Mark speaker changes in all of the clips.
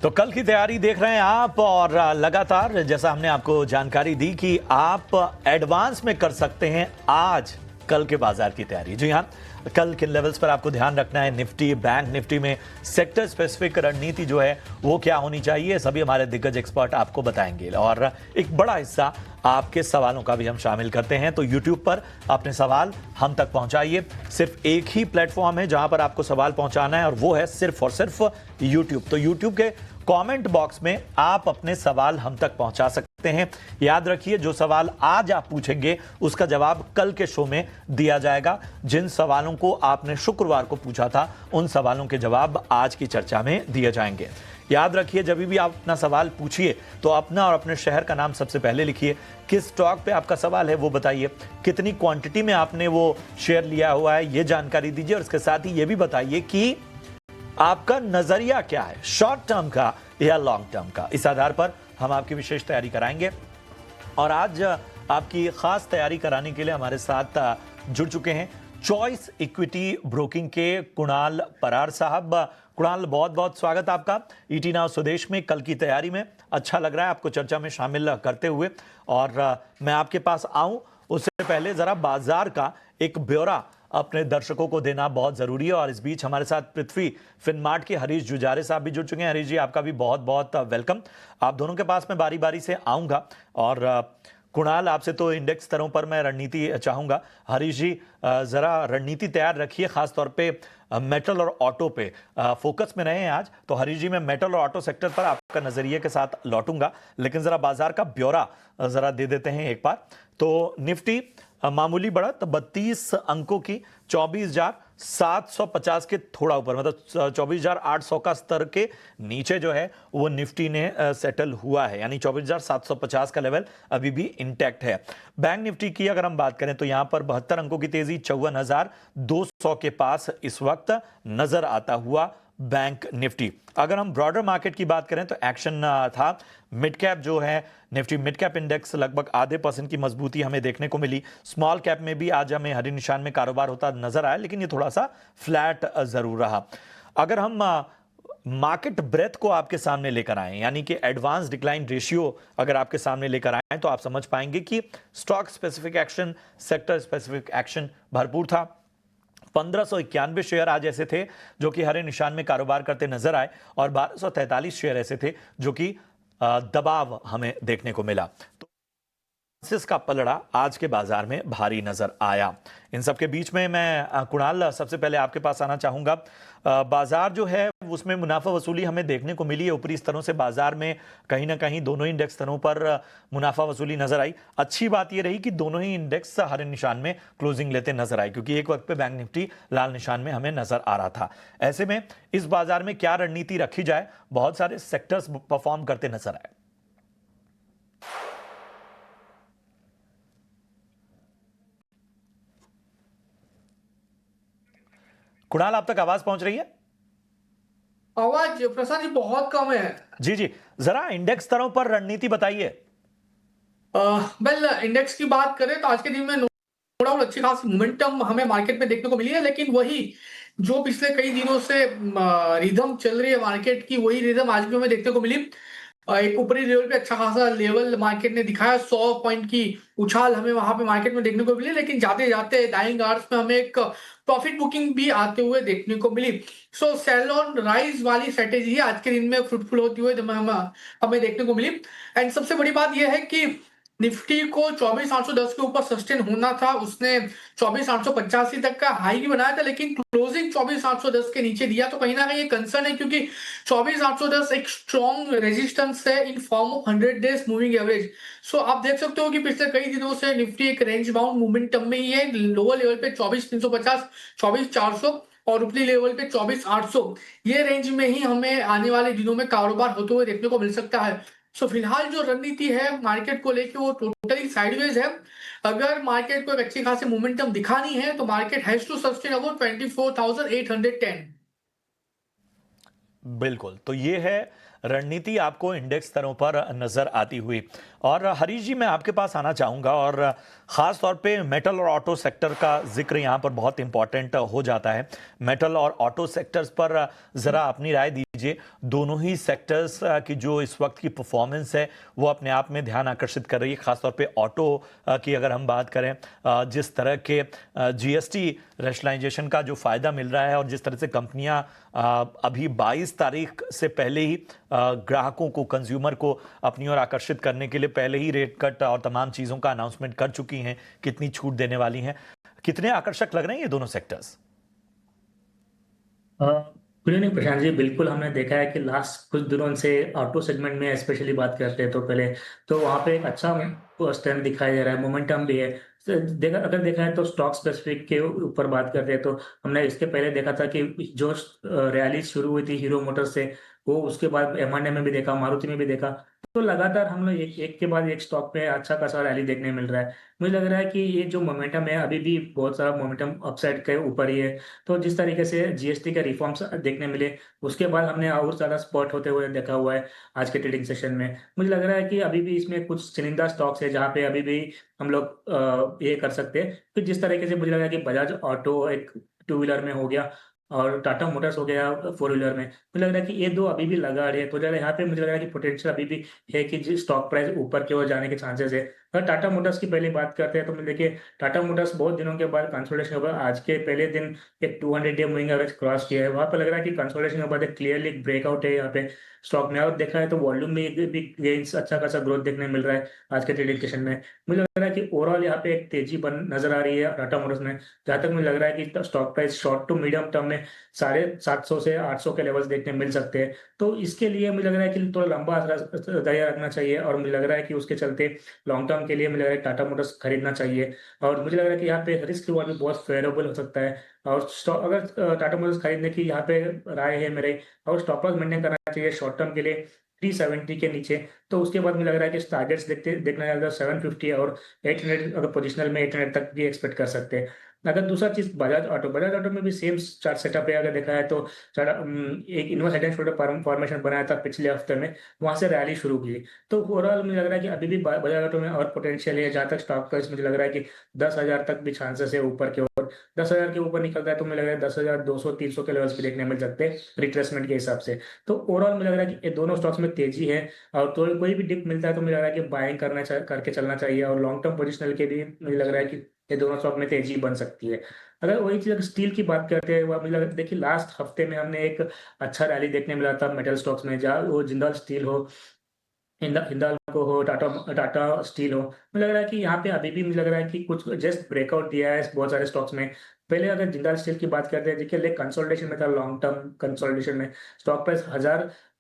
Speaker 1: तो कल की तैयारी देख रहे हैं आप और लगातार जैसा हमने आपको जानकारी दी कि आप एडवांस में कर सकते हैं आज कल के बाजार की तैयारी। जी हाँ, कल किन लेवल्स पर आपको ध्यान रखना है, निफ्टी बैंक निफ्टी में सेक्टर स्पेसिफिक रणनीति जो है वो क्या होनी चाहिए, सभी हमारे दिग्गज एक्सपर्ट आपको बताएंगे। और एक बड़ा हिस्सा आपके सवालों का भी हम शामिल करते हैं। तो YouTube पर अपने सवाल हम तक पहुंचाइए। सिर्फ एक ही प्लेटफॉर्म है जहां पर आपको सवाल पहुंचाना है और वो है सिर्फ और सिर्फ YouTube। तो YouTube के कमेंट बॉक्स में आप अपने सवाल हम तक पहुंचा सकते हैं। याद रखिए, जो सवाल आज आप पूछेंगे उसका जवाब कल के शो में दिया जाएगा। जिन सवालों को आपने शुक्रवार को पूछा था उन सवालों के जवाब आज की चर्चा में दिए जाएंगे। याद रखिए, जब भी आप अपना सवाल पूछिए तो अपना और अपने शहर का नाम सबसे पहले लिखिए। किस स्टॉक पे आपका सवाल है वो बताइए, कितनी क्वांटिटी में आपने वो शेयर लिया हुआ है ये जानकारी दीजिए, और इसके साथ ही ये भी बताइए कि आपका नजरिया क्या है, शॉर्ट टर्म का या लॉन्ग टर्म का। इस आधार पर हम आपकी विशेष तैयारी कराएंगे। और आज आपकी खास तैयारी कराने के लिए हमारे साथ जुड़ चुके हैं चॉइस इक्विटी ब्रोकिंग के कुणाल परार साहब। कुणाल, बहुत बहुत स्वागत आपका ईटी नाउ स्वदेश में कल की तैयारी में। अच्छा लग रहा है आपको चर्चा में शामिल करते हुए। और मैं आपके पास आऊं उससे पहले जरा बाजार का एक ब्यौरा अपने दर्शकों को देना बहुत जरूरी है। और इस बीच हमारे साथ पृथ्वी फिनमार्ट के हरीश जुजारे साहब भी जुड़ चुके हैं। हरीश जी, आपका भी बहुत बहुत वेलकम। आप दोनों के पास मैं बारी बारी से आऊंगा। और कुणाल, आपसे तो इंडेक्स स्तरों पर मैं रणनीति चाहूंगा। हरीश जी, जरा रणनीति तैयार रखिए, खासतौर पे मेटल और ऑटो पे फोकस में रहे हैं आज। तो हरीश जी, मैं मेटल और ऑटो सेक्टर पर आपका नजरिए के साथ लौटूंगा, लेकिन जरा बाजार का ब्यौरा जरा दे देते हैं एक बार। तो निफ्टी मामूली बढ़त 32 अंकों की 24,750 के थोड़ा ऊपर, मतलब 24,800 का स्तर के नीचे जो है वो निफ्टी ने सेटल हुआ है, यानी 24,750 का लेवल अभी भी इंटैक्ट है। बैंक निफ्टी की अगर हम बात करें तो यहां पर 72 अंकों की तेजी 54,200 के पास इस वक्त नजर आता हुआ बैंक निफ्टी। अगर हम ब्रॉडर मार्केट की बात करें तो एक्शन था। मिड कैप जो है निफ्टी मिड कैप इंडेक्स लगभग आधे % की मजबूती हमें देखने को मिली। स्मॉल कैप में भी आज हमें हरी निशान में कारोबार होता नजर आया, लेकिन ये थोड़ा सा फ्लैट जरूर रहा। अगर हम मार्केट ब्रेथ को आपके सामने लेकर आए, यानी कि एडवांस डिक्लाइन रेशियो अगर आपके सामने लेकर आए, तो आप समझ पाएंगे कि stock specific action, sector specific action भरपूर था। 1591 शेयर आज ऐसे थे जो कि हरे निशान में कारोबार करते नजर आए, और 1243 शेयर ऐसे थे जो कि दबाव हमें देखने को मिला। तो का पलड़ा आज के बाजार में भारी नजर आया। इन सब के बीच में मैं कुणाल, सबसे पहले आपके पास आना चाहूंगा। बाजार जो है उसमें मुनाफा वसूली हमें देखने को मिली है। ऊपरी स्तरों से बाजार में कहीं ना कहीं दोनों ही इंडेक्स स्तरों पर मुनाफा वसूली नजर आई। अच्छी बात यह रही कि दोनों ही इंडेक्स हरे निशान में क्लोजिंग लेते नजर आए, क्योंकि एक वक्त पे बैंक निफ्टी लाल निशान में हमें नजर आ रहा था। ऐसे में इस बाजार में क्या रणनीति रखी जाए, बहुत सारे सेक्टर्स परफॉर्म करते नजर आए। कुणाल, आप तक आवाज पहुंच रही है?
Speaker 2: आवाज प्रसाद जी बहुत कम है।
Speaker 1: जी जी, जरा इंडेक्स स्तरों पर रणनीति बताइए।
Speaker 2: वेल, इंडेक्स की बात करें तो आज के दिन में नो डाउट अच्छी खासी मोमेंटम हमें मार्केट में देखने को मिली है, लेकिन वही जो पिछले कई दिनों से रिदम चल रही है मार्केट की, वही रिदम आज भी हमें देखने को मिली। एक ऊपरी लेवल पे अच्छा खासा लेवल मार्केट ने दिखाया, 100 पॉइंट की उछाल हमें वहां पे मार्केट में देखने को मिली, लेकिन जाते जाते डाइंग आवर्स में हमें एक प्रॉफिट बुकिंग भी आते हुए देखने को मिली। सो सेल ऑन राइज वाली स्ट्रेटेजी आज के दिन में फ्रूटफुल होती हुई हमें देखने को मिली। एंड सबसे बड़ी बात यह है कि निफ्टी को 24,810 के ऊपर सस्टेन होना था। उसने 24,885 तक का हाई भी बनाया था, लेकिन क्लोजिंग 24,810 के नीचे दिया, तो कहीं ना कहीं ये कंसर्न है, क्योंकि 24,810 एक स्ट्रॉन्ग रेजिस्टेंस है in form of 100 days moving average. So आप देख सकते हो कि पिछले कई दिनों से निफ्टी एक रेंज बाउंड मोमेंटम में ही है। लोअर लेवल पे 24,350, 24,400 और ऊपरी लेवल पे 24,800, ये रेंज में ही हमें आने वाले दिनों में कारोबार होते हुए देखने को मिल सकता है। सो फिलहाल जो रणनीति है मार्केट को लेके वो टोटली साइडवेज है। अगर मार्केट को एक अच्छी खासी मोमेंटम दिखानी है तो market has to sustain about 24,810।
Speaker 1: बिल्कुल, तो ये है रणनीति आपको इंडेक्स स्तरों पर नजर आती हुई। और हरीश जी, मैं आपके पास आना चाहूंगा, और खास तौर पे मेटल और ऑटो सेक्टर का जिक्र यहाँ पर बहुत इंपॉर्टेंट हो जाता है। मेटल और ऑटो सेक्टर्स पर जरा अपनी राय दीजिए। लीजिए, दोनों ही सेक्टर्स की जो इस वक्त की परफॉर्मेंस है वो अपने आप में ध्यान आकर्षित कर रही है। खासतौर पे ऑटो की अगर हम बात करें, जिस तरह के जीएसटी रैशनलाइजेशन का जो फायदा मिल रहा है और जिस तरह से कंपनियां अभी 22 तारीख से पहले ही ग्राहकों को, कंज्यूमर को अपनी ओर आकर्षित करने के लिए पहले ही रेट कट और तमाम चीजों का अनाउंसमेंट कर चुकी हैं, कितनी छूट देने वाली हैं, कितने आकर्षक लग रहे हैं ये दोनों sectors?
Speaker 3: Good evening Prashant ji. बिल्कुल, हमने देखा है कि लास्ट कुछ दिनों से ऑटो सेगमेंट में स्पेशली बात करते हैं तो पहले तो वहाँ पे एक अच्छा स्ट्रेंथ दिखाई दे रहा है, मोमेंटम भी है। अगर देखा है तो स्टॉक स्पेसिफिक के ऊपर बात करते हैं तो हमने इसके पहले देखा था कि जो रैली शुरू हुई थी हीरो मोटर से, वो उसके बाद M&M में भी देखा, मारुति में भी देखा। तो लगातार हम लोग एक के बाद एक स्टॉक पे अच्छा खासा रैली देखने मिल रहा है। मुझे लग रहा है कि ये जो मोमेंटम है अभी भी बहुत सारा मोमेंटम अपसाइड के ऊपर ही है। तो जिस तरीके से जीएसटी के रिफॉर्म्स देखने मिले, उसके बाद हमने और ज़्यादा स्पॉट होते हुए देखा हुआ है आज के ट्रेडिंग सेशन में। मुझे लग रहा है कि अभी भी इसमें कुछ चुनिंदा स्टॉक्स है जहाँ पे अभी भी हम लोग ये कर सकते हैं। तो जिस तरीके से मुझे लग रहा है कि बजाज ऑटो एक टू व्हीलर में हो गया और टाटा मोटर्स हो गया फोर व्हीलर में, मुझे लग रहा है कि ये दो अभी भी लगा रहे हैं। तो ज़रा यहाँ पे मुझे लग रहा है कि पोटेंशियल अभी भी है कि जी स्टॉक प्राइस ऊपर की ओर जाने के चांसेस है। अगर टाटा मोटर्स की पहले बात करते हैं तो मैं देखिए, टाटा मोटर्स बहुत दिनों के बाद कंसोलिडेशन के बाद आज के पहले दिन एक 200 डे मूविंग एवरेज क्रॉस किया है। वहाँ पर लग रहा है कि कंसोलिडेशन के बाद एक क्लियरली ब्रेकआउट है यहाँ पे स्टॉक में। और देखा है तो वॉल्यूम में भी गेन्स अच्छा खासा ग्रोथ देखने मिल रहा है आज के ट्रेडिंग सेशन में। मुझे लग रहा है कि ओवरऑल यहाँ पे एक तेजी बन नजर आ रही है टाटा मोटर्स में। जहाँ तक मुझे लग रहा है कि stock price short to medium term में 750 से 800 के लेवल्स देखने मिल सकते हैं। तो इसके लिए मुझे लग रहा है कि थोड़ा लंबा दायरा रखना चाहिए और मुझे लग रहा है कि उसके चलते लॉन्ग टर्म के लिए मुझे लग रहा है टाटा मोटर्स खरीदना चाहिए। और मुझे लग रहा है कि यहाँ पे रिस्क रिवॉर्ड भी बहुत फेवरेबल हो सकता है। और अगर टाटा मोटर्स खरीदने की यहाँ पे राय है मेरे, और स्टॉप लॉस मेंटेन करना चाहिए शॉर्ट टर्म के लिए 370 के नीचे। तो उसके बाद मुझे लग रहा है कि टारगेट्स देखना ज्यादा 750 और 800, अगर पोजिशनल में 800 तक भी एक्सपेक्ट कर सकते हैं। अगर दूसरा चीज बजाज ऑटो में भी सेम चार्ट सेटअप है। अगर देखा है तो एक inverse head and shoulder formation बनाया था पिछले हफ्ते में, वहां से रैली शुरू की। तो ओवरऑल मुझे लग रहा है कि अभी भी बजाज ऑटो में और पोटेंशियल है। जहां तक स्टॉक प्राइस मुझे लग रहा है कि 10,000 तक भी चांसेस है ऊपर के ओर। 10,000 के ऊपर निकलता है तो मुझे लग रहा है 10,200 300 के लेवल्स भी देखने मिल सकते हैं रिट्रेसमेंट के हिसाब से। तो ओवरऑल मुझे लग रहा है कि ये दोनों स्टॉक्स में तेजी है। और तो कोई भी डिप मिलता है तो मुझे लग रहा है कि बाइंग करके चलना चाहिए। और लॉन्ग टर्म पोजिशनल के भी मुझे लग रहा है कि ये दोनों स्टॉक में तेजी बन सकती है। अगर वही चीज अगर स्टील की बात करते हैं, मुझे लग देखिए लास्ट हफ्ते में हमने एक अच्छा रैली देखने मिला था मेटल स्टॉक्स में, जहाँ वो जिंदाल स्टील हो, हिंदाल्को हो, टाटा टाटा स्टील हो। मुझे लग रहा है कि यहाँ पे अभी भी मुझे लग रहा है कि कुछ जस्ट ब्रेकआउट दिया है बहुत सारे स्टॉक्स में। पहले अगर जिंदाल स्टील की बात करते हैं, देखिए लेक कंसोलिडेशन में था, लॉन्ग टर्म कंसोलिडेशन में स्टॉक प्राइस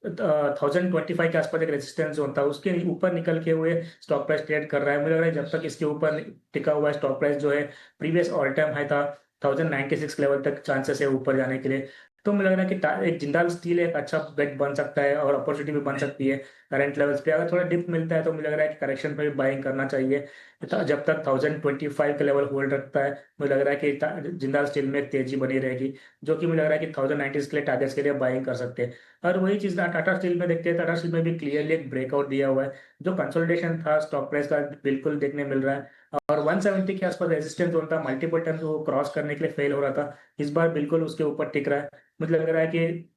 Speaker 3: 1025 के आसपास एक रेजिस्टेंस जोन था, उसके ऊपर निकल के हुए स्टॉक प्राइस ट्रेड कर रहा है। मुझे लग रहा है जब तक इसके ऊपर टिका हुआ है स्टॉक प्राइस जो है, प्रीवियस ऑल टाइम हाई था 1096 लेवल तक चांसेस है ऊपर जाने के लिए। तो मुझे लग रहा है कि एक जिंदाल स्टील एक अच्छा बेट बन सकता है और अपॉर्चुनिटी भी बन सकती है करंट लेवल्स पे। अगर थोड़ा डिप मिलता है तो मुझे लग रहा है कि करेक्शन पे भी बाइंग करना चाहिए। जब तक 1025 के लेवल होल्ड रखता है, मुझे लग रहा है कि जिंदाल स्टील में तेजी बनी रहेगी, जो कि मुझे लग रहा है कि 1090 के लिए टारगेट्स के लिए बाइंग कर सकते हैं। और वही चीज टाटा स्टील में देखते हैं, टाटा स्टील में भी क्लियरली एक ब्रेकआउट दिया हुआ है। जो कंसोलिडेशन था स्टॉक प्राइस का बिल्कुल देखने मिल रहा है। और 170 के आसपास रेजिस्टेंस जोन था, मल्टीपल टाइम्स वो क्रॉस करने के लिए फेल हो रहा था, इस बार बिल्कुल उसके ऊपर टिक रहा है। मुझे लग रहा है कि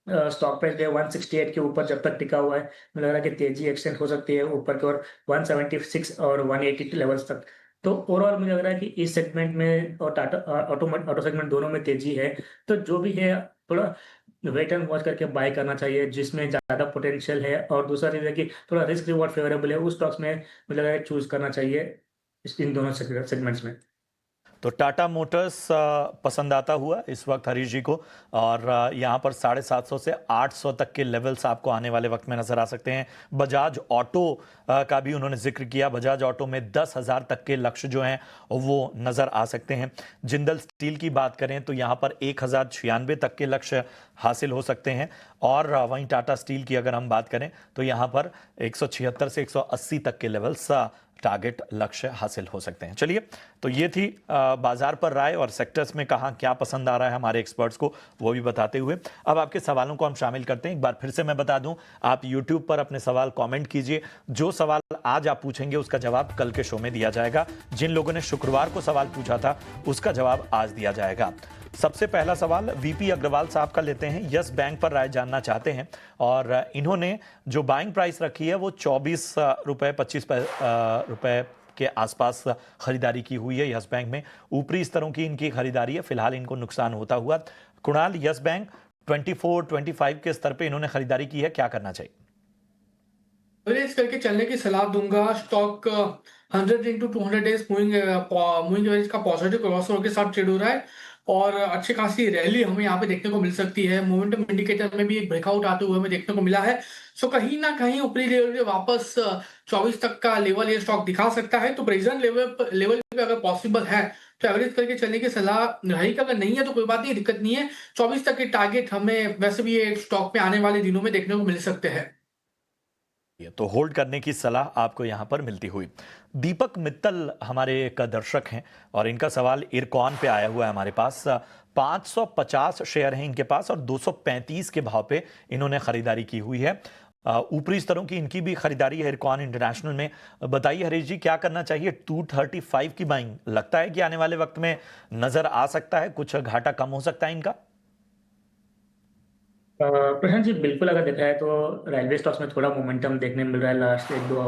Speaker 3: स्टॉक प्राइस जो है 168 के ऊपर जब तक टिका हुआ है, मुझे लग रहा है कि तेजी एक्सटेंड हो सकती है ऊपर की ओर 176 और 180 लेवल्स तक। तो ओवरऑल मुझे लग रहा है कि इस सेगमेंट में और टाटा ऑटो सेगमेंट दोनों में तेजी है। तो जो भी है थोड़ा वेट एंड वॉच करके बाय करना चाहिए जिसमें ज्यादा पोटेंशियल है। और दूसरा चीज है कि थोड़ा रिस्क रिवॉर्ड फेवरेबल है, उस स्टॉक्स में मुझे लग रहा है चूज करना चाहिए इन दोनों सेगमेंट्स में।
Speaker 1: तो टाटा मोटर्स पसंद आता हुआ इस वक्त हरीश जी को, और यहाँ पर 750 से 800 तक के लेवल्स आपको आने वाले वक्त में नजर आ सकते हैं। बजाज ऑटो का भी उन्होंने जिक्र किया, बजाज ऑटो में 10,000 तक के लक्ष्य जो हैं वो नजर आ सकते हैं। जिंदल स्टील की बात करें तो यहाँ पर 1096 तक के लक्ष्य हासिल हो सकते हैं। और वहीं टाटा स्टील की अगर हम बात करें तो यहाँ पर 176 से 180 तक के लेवल्स टारगेट लक्ष्य हासिल हो सकते हैं। चलिए, तो ये थी बाजार पर राय और सेक्टर्स में कहां क्या पसंद आ रहा है हमारे एक्सपर्ट्स को, वो भी बताते हुए अब आपके सवालों को हम शामिल करते हैं। एक बार फिर से मैं बता दूं, आप YouTube पर अपने सवाल कमेंट कीजिए। जो सवाल आज आप पूछेंगे उसका जवाब कल के शो में दिया जाएगा। जिन लोगों ने शुक्रवार को सवाल पूछा था उसका जवाब आज दिया जाएगा। सबसे पहला सवाल वीपी अग्रवाल साहब का लेते हैं। यस बैंक पर राय जानना चाहते हैं और इन्होंने जो बाइंग प्राइस रखी है वो 24 रुपए 25 रुपए के आसपास खरीदारी की हुई है यस बैंक में। ऊपरी स्तरों की इनकी खरीदारी है, फिलहाल इनको नुकसान होता हुआ। कुणाल, यस बैंक 24-25 के स्तर पे इन्होंने खरीदारी की है, क्या करना चाहिए?
Speaker 2: एवरेज करके चलने की सलाह दूंगा। Stock 100 into 200 days moving average का पॉजिटिव क्रॉसओवर के साथ ट्रेड हो रहा है और अच्छी खासी रैली हमें यहाँ पे देखने को मिल सकती है। मोमेंटम इंडिकेटर में भी एक ब्रेकआउट आते हुए हमें देखने को मिला है। सो कहीं ना कहीं ऊपरी लेवल पे वापस 24 तक का लेवल ये स्टॉक दिखा सकता है। तो प्रेजेंट लेवल पे अगर पॉसिबल है तो एवरेज करके चलने की सलाह रहेगी। अगर नहीं है तो कोई बात नहीं, दिक्कत नहीं है। 24 तक के टारगेट हमें वैसे भी ये स्टॉक पे आने वाले दिनों में देखने को मिल सकते हैं।
Speaker 1: तो होल्ड करने की सलाह आपको यहां पर मिलती हुई। दीपक मित्तल हमारे एक दर्शक हैं और इनका सवाल इरकॉन पे आया हुआ है हमारे पास। 550 शेयर हैं इनके पास और 235 के भाव पे इन्होंने खरीदारी की हुई है। ऊपरी स्तरों की इनकी भी खरीदारी है इरकॉन इंटरनेशनल में। बताइए हरीश जी, क्या करना चाहिए? 235 की बाइंग लगता है कि आने वाले वक्त में नजर आ सकता है, कुछ घाटा कम हो सकता है इनका?
Speaker 3: प्रशांत जी, बिल्कुल अगर देखा है तो रेलवे स्टॉक्स में थोड़ा मोमेंटम देखने मिल रहा है लास्ट 1-2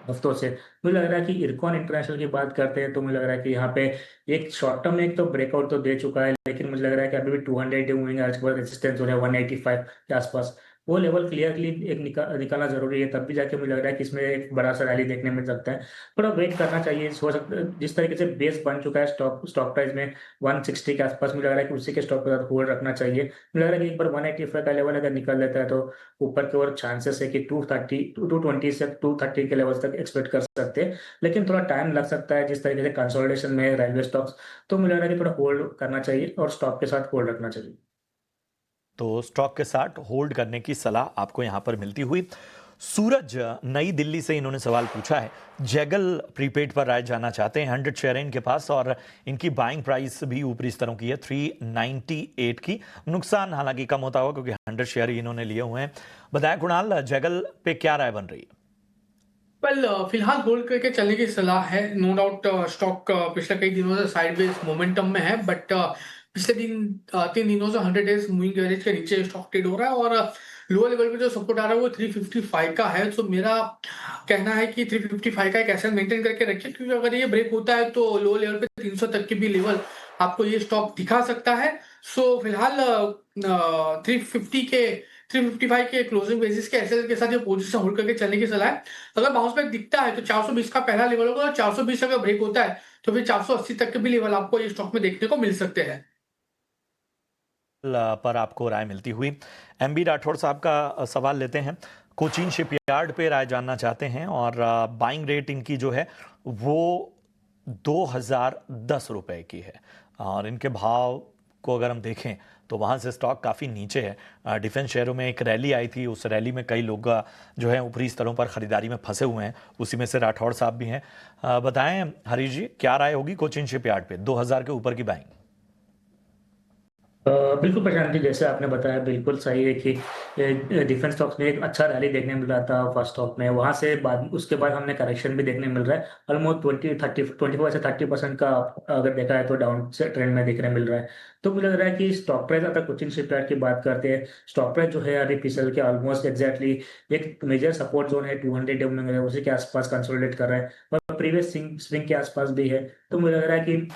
Speaker 3: हफ्तों से। मुझे लग रहा है कि इरकॉन इंटरनेशनल की बात करते हैं तो मुझे लग रहा है कि यहाँ पे एक शॉर्ट टर्म में एक तो ब्रेकआउट तो दे चुका है, लेकिन मुझे लग रहा है कि अभी भी 200 मूविंग एवरेज के बाद रेजिस्टेंस हो रहा है 185 के आसपास। वो लेवल क्लियरली एक निकालना जरूरी है, तब भी जाके मुझे लग रहा है कि इसमें एक बड़ा सा रैली देखने मिल सकता है। थोड़ा वेट करना चाहिए। हो सकता है जिस तरीके से बेस बन चुका है स्टॉक प्राइस में 160 के आसपास, मुझे लग रहा है कि उसी के स्टॉक के साथ होल्ड रखना चाहिए। मुझे लग रहा है कि एक बार 185 का लेवल अगर निकल लेता है तो ऊपर की ओर चांसेस है कि 220 से 230 के लेवल तक एक्सपेक्ट कर सकते हैं, लेकिन थोड़ा टाइम लग सकता है जिस तरीके से कंसोलिडेशन में रेलवे स्टॉक्स। तो मुझे लग रहा है कि थोड़ा होल्ड करना चाहिए और स्टॉक के साथ होल्ड रखना चाहिए।
Speaker 1: तो स्टॉक के साथ होल्ड करने की सलाह आपको यहां पर मिलती हुई। सूरज नई दिल्ली से इन्होंने सवाल पूछा है। जैगल प्रीपेड पर राय जानना चाहते हैं। 100 शेयर है इनके पास और इनकी बाइंग प्राइस भी ऊपरी स्तरों की है 398 की। नुकसान हालांकि कम होता होगा क्योंकि 100 शेयर ही इन्होंने लिए हुए हैं। बताएं कुणाल, जैगल पे क्या राय बन रही है?
Speaker 2: फिलहाल होल्ड करके चलने की सलाह है। नो डाउट स्टॉक पिछले कई दिनों से साइडवेज मोमेंटम में है, बट पिछले 3 दिनों से 100 डेज मूविंग एवरेज के नीचे स्टॉक ट्रेड हो रहा है और लोअर लेवल पे जो सपोर्ट आ रहा है वो 355 का है। तो मेरा कहना है कि 355 का एक एसएल मेंटेन करके रखिए, क्योंकि अगर ये ब्रेक होता है तो लो लेवल पे 300 तक के भी लेवल आपको ये स्टॉक दिखा सकता है। सो फिलहाल 355 के क्लोजिंग बेसिस के एसएल के साथ ये पोजीशन होल्ड करके चलने की सलाह है। अगर बाउंस बैक दिखता है तो 420 का पहला लेवल होगा और 420 अगर ब्रेक होता है तो फिर 480 तक के भी लेवल आपको ये स्टॉक में देखने को मिल सकते हैं।
Speaker 1: पर आपको राय मिलती हुई। एमबी राठौड़ साहब का सवाल लेते हैं। कोचीन शिपयार्ड पे राय जानना चाहते हैं और बाइंग रेट इनकी जो है वो 2010 रुपए की है और इनके भाव को अगर हम देखें तो वहाँ से स्टॉक काफ़ी नीचे है। डिफेंस शेयरों में एक रैली आई थी, उस रैली में कई लोग जो है ऊपरी स्तरों पर खरीदारी में फंसे हुए हैं, उसी में से राठौड़ साहब भी हैं। बताएं हरीश जी, क्या राय होगी कोचीन शिपयार्ड पे 2000 के ऊपर की बाइंग?
Speaker 3: बिल्कुल प्रशांत जी, जैसे आपने बताया बिल्कुल सही है कि डिफेंस स्टॉक्स में एक अच्छा रैली देखने मिल रहा था फर्स्ट स्टॉक में। वहां से बाद उसके बाद हमने करेक्शन भी देखने मिल रहा है। ऑलमोस्ट 25 से 30% का अगर देखा है तो डाउन ट्रेंड में देखने मिल रहा है। तो मुझे लग रहा है कि स्टॉक प्राइस, अगर कोचिन शिपयार्ड की बात करते हैं, स्टॉक प्राइस जो है अभी फिसल के ऑलमोस्ट एग्जैक्टली एक मेजर सपोर्ट जोन है 200 में उसी के आसपास कंसोलिडेट कर रहा है और प्रीवियस स्विंग के आसपास भी है। तो मुझे लग रहा है कि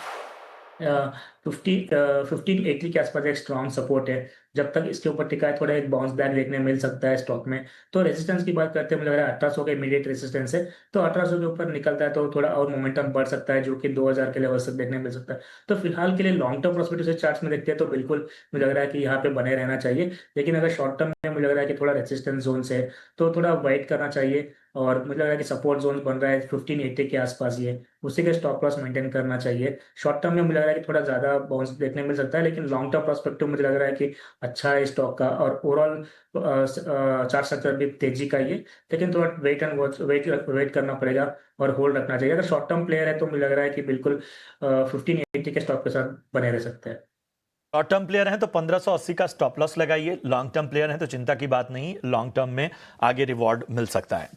Speaker 3: 1580 के आसपास एक स्ट्रॉन्ग सपोर्ट है। जब तक इसके ऊपर टिका है थोड़ा एक बाउंस बैक देखने मिल सकता है स्टॉक में। तो रेजिस्टेंस की बात करते हैं, मुझे लग रहा है 1800 का इमीडिएट रेजिस्टेंस है। तो 1800 के ऊपर निकलता है तो थोड़ा और मोमेंटम बढ़ सकता है, जो कि 2000 के लेवल तक देखने मिल सकता है। तो फिलहाल के लिए लॉन्ग टर्म प्रोस्पेक्टिव से चार्ट्स में देखते हैं तो बिल्कुल मुझे लग रहा है कि यहाँ पे बने रहना चाहिए। लेकिन अगर शॉर्ट टर्म में मुझे लग रहा है कि थोड़ा रेजिस्टेंस जोन से तो थोड़ा वेट करना चाहिए और मुझे लग रहा है कि सपोर्ट जोन बन रहा है 1580 के आसपास, ये उसी के स्टॉप लॉस मेंटेन करना चाहिए। शॉर्ट टर्म में मुझे लग रहा है कि थोड़ा ज्यादा बाउंस देखने मिल सकता है, लेकिन लॉन्ग टर्म प्रोस्पेक्टिव मुझे लग रहा है कि अच्छा है स्टॉक का और ओवरऑल चार्ट स्ट्रक्चर भी तेजी का ही है। लेकिन थोड़ा वेट करना पड़ेगा और होल्ड रखना चाहिए। अगर शॉर्ट टर्म प्लेयर है तो मुझे लग रहा है कि बिल्कुल 1580 के स्टॉक के साथ बने रह सकते हैं।
Speaker 1: शॉर्ट टर्म प्लेयर हैं तो 1580 का स्टॉप लॉस लगाइए। लॉन्ग टर्म प्लेयर हैं तो चिंता की बात नहीं, लॉन्ग टर्म में आगे रिवॉर्ड मिल सकता है।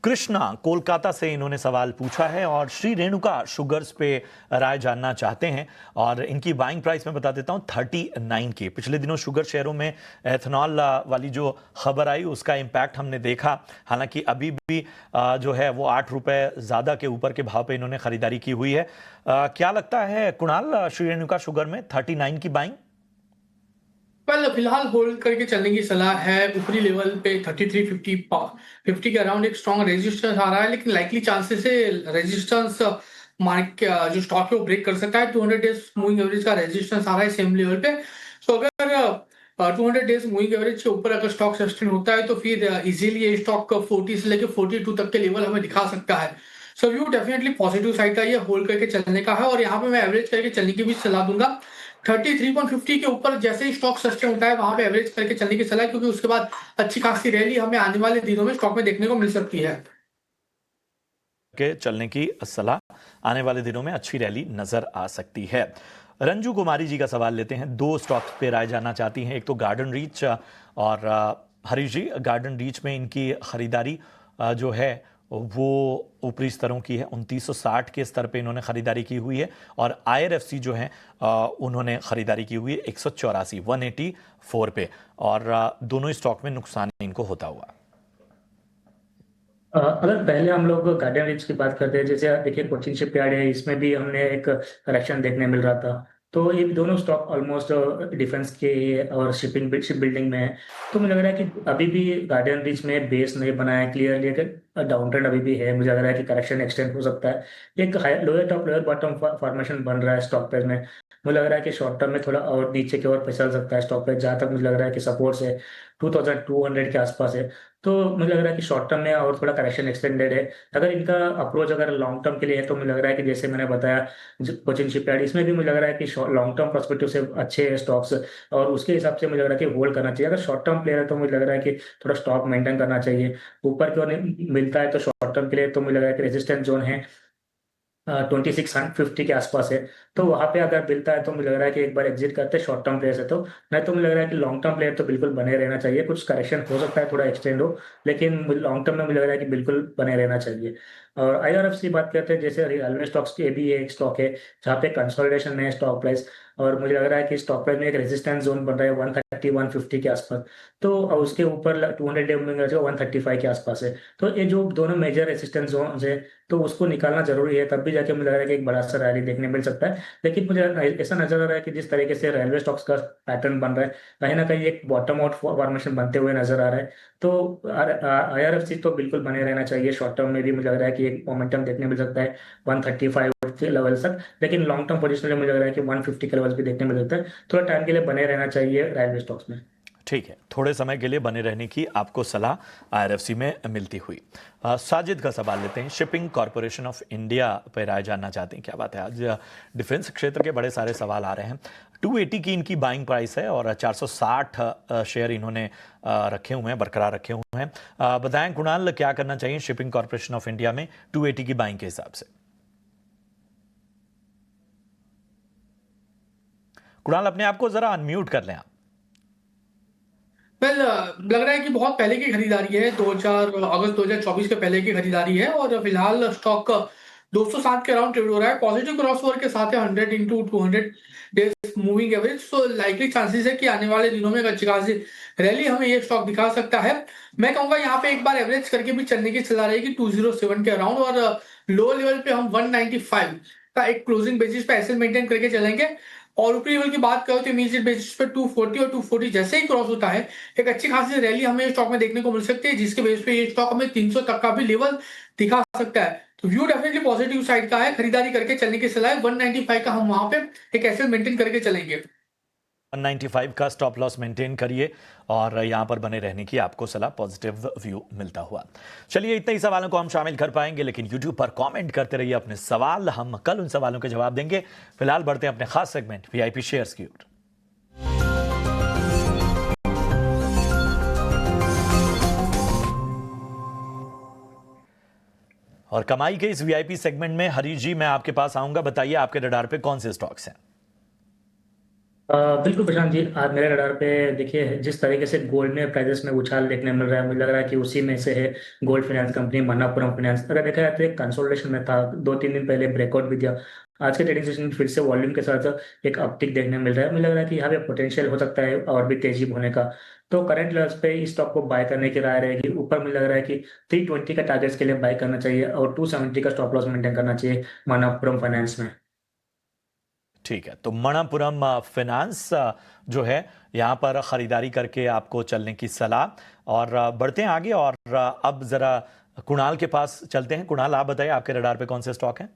Speaker 1: कृष्णा कोलकाता से इन्होंने सवाल पूछा है और श्री रेणुका शुगर्स पे राय जानना चाहते हैं और इनकी बाइंग प्राइस मैं बता देता हूं 39 के। पिछले दिनों शुगर शेयरों में एथनॉल वाली जो खबर आई उसका इम्पैक्ट हमने देखा। हालांकि अभी भी जो है वो 8 रुपए ज़्यादा के ऊपर के भाव पे इन्होंने खरीदारी की हुई है। क्या लगता है कुणाल, श्री रेणुका शुगर में 39 की बाइंग?
Speaker 2: वेल फिलहाल होल्ड करके चलने की सलाह है। ऊपरी लेवल पे 3350 के अराउंड एक स्ट्रॉन्ग रेजिस्टेंस आ रहा है, लेकिन लाइकली चांसेस है रेजिस्टेंस जो स्टॉक है वो ब्रेक कर सकता है। 200 डेज मूविंग एवरेज का रेजिस्टेंस आ रहा है सेम लेवल पे। सो अगर 200 डेज मूविंग एवरेज के ऊपर अगर स्टॉक सस्टेन होता है तो फिर इजीली ये स्टॉक 40 से लेकर 42 तक के लेवल हमें दिखा सकता है। सो व्यू डेफिनेटली पॉजिटिव साइड का ये होल्ड करके चलने का है और यहाँ पे मैं एवरेज करके चलने की भी सलाह दूंगा। 33.50 के ऊपर जैसे ही स्टॉक सस्टेन होता है वहां पे एवरेज करके चलने की सलाह है, क्योंकि उसके बाद अच्छी खासी रैली हमें आने वाले दिनों में स्टॉक में देखने को मिल सकती है।
Speaker 1: के चलने की सलाह, आने वाले दिनों में अच्छी रैली नजर आ सकती है। रंजू कुमारी जी का सवाल लेते हैं। 2 स्टॉक्स पे राय जानना चाहती हैं। एक तो गार्डन रीच और हरीश जी, गार्डन रीच में इनकी खरीदारी जो है वो ऊपरी स्तरों की है। 2960 के स्तर पे इन्होंने खरीदारी की हुई है और IRFC जो है उन्होंने खरीदारी की हुई है 184 पे और दोनों ही स्टॉक में नुकसान इनको होता हुआ।
Speaker 3: अगर पहले हम लोग गार्डन रिच की बात करते हैं, जैसे देखिए कोचिन शिपयार्ड है, इसमें भी हमने एक करेक्शन देखने मिल रहा था। तो ये दोनों स्टॉक ऑलमोस्ट डिफेंस के और शिप बिल्डिंग में है। तो मुझे लग रहा है कि अभी भी गार्डन रिच में बेस नहीं बना है क्लियरली, डाउन ट्रेंड अभी भी है। मुझे लग रहा है कि करेक्शन एक्सटेंड हो सकता है। एक lower top lower bottom formation बन रहा है स्टॉक प्राइस में। मुझे लग रहा है कि शॉर्ट टर्म में थोड़ा और नीचे की ओर फिसल सकता है स्टॉक प्राइस, जहाँ तक मुझे लग रहा है कि सपोर्ट से 2200 के आसपास है। तो मुझे लग रहा है कि शॉर्ट टर्म में और थोड़ा करेक्शन एक्सटेंडेड है। अगर इनका अप्रोच अगर लॉन्ग टर्म के लिए है तो मुझे लग रहा है कि जैसे मैंने बताया कोचिन शिपयार्ड, इसमें भी मुझे लग रहा है कि लॉन्ग टर्म पर्सपेक्टिव से अच्छे हैं स्टॉक्स और उसके हिसाब से मुझे लग रहा है कि होल्ड करना चाहिए। अगर शॉर्ट टर्म प्लेयर है तो मुझे लग रहा है कि थोड़ा स्टॉक मेंटेन करना चाहिए। ऊपर की ओर मिलता है तो शॉर्ट टर्म के लिए तो मुझे लग रहा है कि रेजिस्टेंस जोन है 2650 के आसपास है। तो वहां पे अगर मिलता है तो मुझे लग रहा है कि एक बार एग्जिट करते हैं शॉर्ट टर्म प्लेयर से। तो नहीं तो मुझे लग रहा है कि लॉन्ग टर्म प्लेयर तो बिल्कुल बने रहना चाहिए। कुछ करेक्शन हो सकता है, थोड़ा एक्सटेंड हो, लेकिन लॉन्ग टर्म में मुझे लग रहा है कि बिल्कुल बने रहना चाहिए। और IRFC की बात करते हैं, जैसे रेलवे स्टॉक्स के भी एक स्टॉक है जहाँ पे कंसोलिडेशन है स्टॉक प्राइस, और मुझे लग रहा है कि स्टॉक प्राइस में एक रेजिस्टेंस जोन बन रहा है 130 150 के आसपास। तो उसके ऊपर 200 डे मूविंग एवरेज 135 के आसपास है। तो ये जो दोनों मेजर रेजिस्टेंस जोन है तो उसको निकालना जरूरी है, तब भी जाके मुझे लग रहा है कि एक बड़ा सा रैली देखने मिल सकता है। लेकिन मुझे ऐसा नजर आ रहा है कि जिस तरीके से रेलवे स्टॉक्स का पैटर्न बन रहा है, कहीं ना कहीं एक बॉटम आउट फॉर्मेशन बनते हुए नजर आ रहा है। तो IRFC तो बिल्कुल बने रहना चाहिए। शॉर्ट टर्म में भी मुझे लग रहा है कि एक मोमेंटम देखने मिल सकता है 135 के लेवल तक, लेकिन लॉन्ग टर्म पोजिशन में मुझे लग रहा है कि 150 के लेवल भी देखने मिल सकता है। थोड़ा टाइम के लिए बने रहना चाहिए रेलवे स्टॉक्स में।
Speaker 1: ठीक है, थोड़े समय के लिए बने रहने की आपको सलाह IRFC में मिलती हुई। साजिद का सवाल लेते हैं। शिपिंग कॉरपोरेशन ऑफ इंडिया पर राय जानना चाहते हैं। क्या बात है, आज डिफेंस क्षेत्र के बड़े सारे सवाल आ रहे हैं। 280 की इनकी बाइंग प्राइस है और 460 शेयर इन्होंने रखे हुए हैं, बरकरार रखे हुए हैं। बताएं कुणाल, क्या करना चाहिए शिपिंग कॉरपोरेशन ऑफ इंडिया में 280 की बाइंग के हिसाब से? कुणाल, अपने आप को जरा अनम्यूट कर लें आप।
Speaker 2: वेल लग रहा है कि बहुत पहले की खरीदारी है, 2000 अगस्त 2024 के पहले की खरीदारी है और फिलहाल स्टॉक 207 के अराउंड ट्रेड हो रहा है। पॉजिटिव क्रॉसओवर के साथ है 100 इंटू 200 डेज मूविंग एवरेज। सो लाइकली चांसेस है कि आने वाले दिनों में एक अच्छी खासी रैली हमें ये स्टॉक दिखा सकता है। मैं कहूंगा यहाँ पे एक बार एवरेज करके भी चलने की सलाह रहेगी 207 के अराउंड, और लो लेवल पे हम 195 का एक क्लोजिंग बेसिस पे ऐसे मेंटेन करके चलेंगे। और ऊपरी लेवल की बात करो तो इमीडिएट बेसिस पे 240 और 240 जैसे ही क्रॉस होता है एक अच्छी खासी रैली हमें स्टॉक में देखने को मिल सकती है, जिसके बेस पे ये स्टॉक हमें 300 तक का भी लेवल दिखा सकता है। तो व्यू डेफिनेटली पॉजिटिव साइड का है, खरीदारी करके चलने की सलाह है। 195 का हम वहां पे एक ऐसे मेंटेन करके चलेंगे।
Speaker 1: 195 का स्टॉप लॉस मेंटेन करिए और यहां पर बने रहने की आपको सलाह, पॉजिटिव व्यू मिलता हुआ। चलिए, इतने ही सवालों को हम शामिल कर पाएंगे, लेकिन YouTube पर कमेंट करते रहिए अपने सवाल, हम कल उन सवालों के जवाब देंगे। फिलहाल बढ़ते हैं अपने खास सेगमेंट VIP शेयर्स की ओर। और कमाई के इस VIP सेगमेंट में हरीश जी, मैं आपके पास आऊंगा। बताइए आपके रडार पे कौन से स्टॉक्स हैं?
Speaker 3: बिल्कुल प्रशांत जी, आज मेरे रडार पे देखिए जिस तरीके से गोल्ड में प्राइसेस में उछाल देखने मिल रहा है, मुझे लग रहा है कि उसी में से है gold finance company Manappuram finance. अगर देखा जाए तो एक कंसोलिडेशन में था, 2-3 दिन पहले ब्रेकआउट भी दिया। आज के ट्रेडिंग सेशन में फिर से वॉल्यूम के साथ एक अपटिक देखने मिल रहा है। मुझे लग रहा है कि यहाँ पे पोटेंशियल हो सकता है और भी तेजी होने का। तो करंट लेवल्स पे इस स्टॉक को बाय करने की राय रहेगी। ऊपर मुझे लग रहा है कि 320 का टारगेट्स के लिए बाय करना चाहिए और 270 का स्टॉप लॉस मेंटेन करना चाहिए मणप्पुरम फाइनेंस में।
Speaker 1: ठीक है, तो मणप्पुरम फाइनेंस जो है यहाँ पर खरीदारी करके आपको चलने की सलाह। और बढ़ते हैं आगे और अब जरा कुणाल के पास चलते हैं। कुणाल, आप बताइए आपके रडार पे कौन से स्टॉक हैं?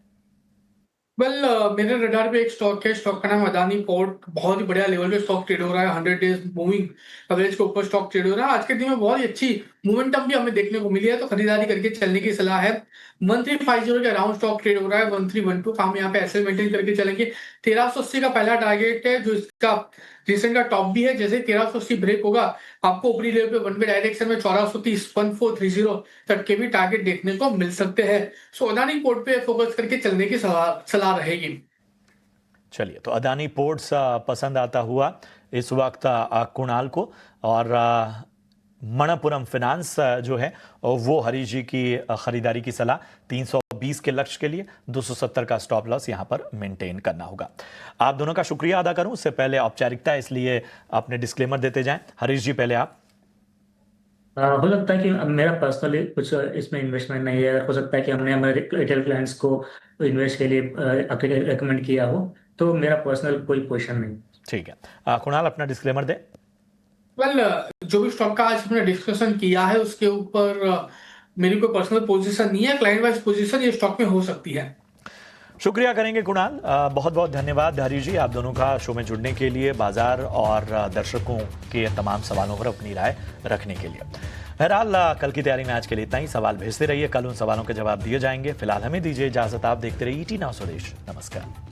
Speaker 2: वेल मेरे रडार पे एक स्टॉक है, स्टॉक का नाम है अदानी पोर्ट। बहुत ही बढ़िया लेवल पे स्टॉक ट्रेड हो रहा है, 100 डेज मूविंग एवरेज के ऊपर स्टॉक ट्रेड हो रहा है। आज के दिन में बहुत ही अच्छी मोमेंटम भी हमें देखने को मिली है, तो खरीदारी करके चलने की सलाह है। 1350 के अराउंड स्टॉक ट्रेड हो रहा है, 1312 हम यहाँ पे ऐसे मेंटेन करके चलेंगे। 1380 का पहला टारगेट है, जो इसका रिसेंट का टॉप भी है। जैसे 1380 ब्रेक होगा, आपको ऊपरी लेवल पे वन वे डायरेक्शन में 1430 1430 तक के भी टारगेट देखने को मिल सकते हैं। सो अदानी पोर्ट पे फोकस करके चलने की सलाह रहेगी।
Speaker 1: चलिए, तो अदानी पोर्ट्स पसंद आता हुआ इस वक्त कुणाल को। और मणप्पुरम फाइनेंस जो है वो हरीश जी की खरीदारी की सलाह। 320 के लक्ष्य के लिए 270 का स्टॉप लॉस यहां पर मेंटेन करना होगा। आप दोनों का शुक्रिया अदा करूं उससे पहले औपचारिकता, इसलिए अपने डिस्क्लेमर देते जाएं। हरीश जी, पहले आप।
Speaker 3: हो सकता है कि मेरा पर्सनली कुछ इसमें इन्वेस्टमेंट नहीं है। हो सकता है कि हमने हमारे रिटेल क्लाइंट्स को इन्वेस्ट के लिए रिकमेंड किया हो, तो मेरा पर्सनल कोई पोजीशन नहीं।
Speaker 1: ठीक है, कुणाल अपना डिस्क्लेमर दे।
Speaker 2: वेल जो भी स्टॉक का आज हमने डिस्कशन किया है उसके ऊपर मेरी कोई पर्सनल पोजीशन नहीं है। क्लाइंट वाइज पोजीशन ये स्टॉक में हो सकती है।
Speaker 1: शुक्रिया करेंगे कुणाल, बहुत बहुत धन्यवाद हरीश जी आप दोनों का शो में जुड़ने के लिए, बाजार और दर्शकों के तमाम सवालों पर अपनी राय रखने के लिए। बहरहाल कल की तैयारी में आज के लिए इतना ही। सवाल भेजते रहिए, कल उन सवालों के जवाब दिए जाएंगे। फिलहाल हमें दीजिए इजाजत, आप देखते रहिए ET Now स्वदेश। नमस्कार।